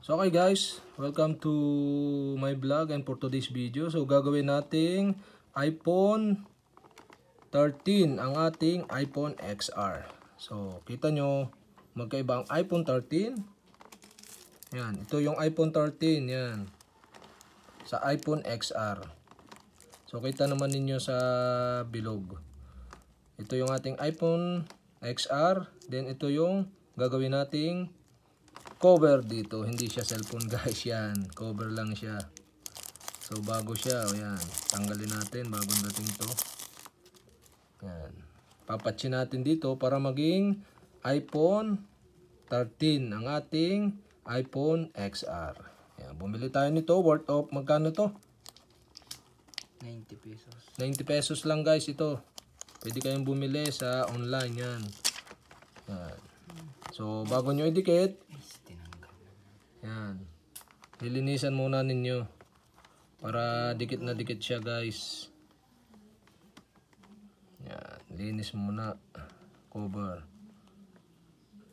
So okay guys, welcome to my vlog and for today's video. So gagawin nating iPhone 13 ang ating iPhone XR. So kita nyo, magkaiba ang iPhone 13. Yan, ito yung iPhone 13, yan. Sa iPhone XR. So kita naman ninyo sa bilog. Ito yung ating iPhone XR, then ito yung gagawin nating cover dito. Hindi siya cellphone guys, yan. Cover lang siya. So bago siya, yan. Tanggalin natin bagong dating to. Yan. Papatchin natin dito para maging iPhone 13 ang ating iPhone XR. Yan. Bumili tayo nito, worth of magkano to? 90 pesos. 90 pesos lang guys ito. Pwede kayong bumili sa online yan. Yan. So bago nyo idikit, yan. Lilinisan muna ninyo para dikit na dikit siya guys. Yan. Linis muna. Cover.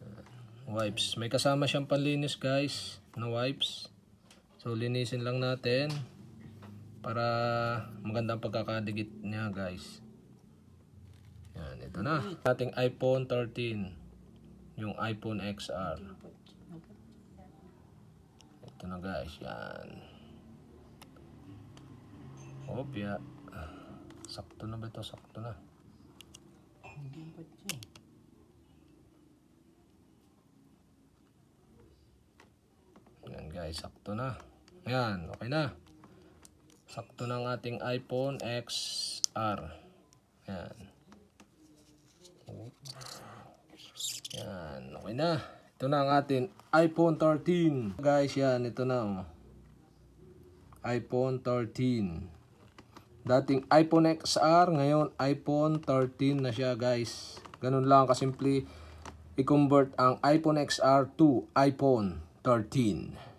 Yan. Wipes. May kasama siyang panlinis guys na wipes. So linisin lang natin para magandang pagkakadikit niya guys. Yan. Ito na. Ating iPhone 13. Yung iPhone XR. Ito na guys, yan. Opya. Sakto na ba ito? Sakto na. Yan guys, sakto na. Yan, okay na. Sakto na ang ating iPhone XR. Yan. Yan, okay na. Ito na ang ating iPhone 13. Guys, yan. Ito na. Oh. iPhone 13. Dating iPhone XR. Ngayon, iPhone 13 na siya, guys. Ganun lang kasimple i-convert ang iPhone XR to iPhone 13.